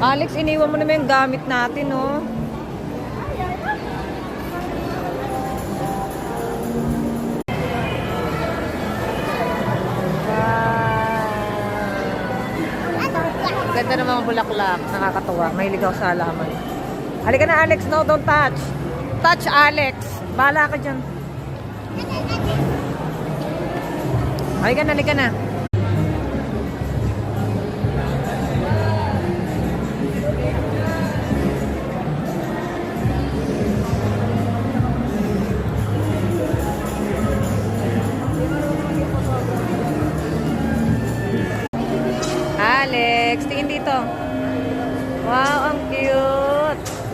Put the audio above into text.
Alex, iniwan mo naman yung gamit natin, oh. Ganda ng mga bulaklak. Nakakatuwa. Mahilig ako sa halaman. Halika na, Alex. No, don't touch. Touch, Alex. Bahala ka dyan. Halika na, halika na.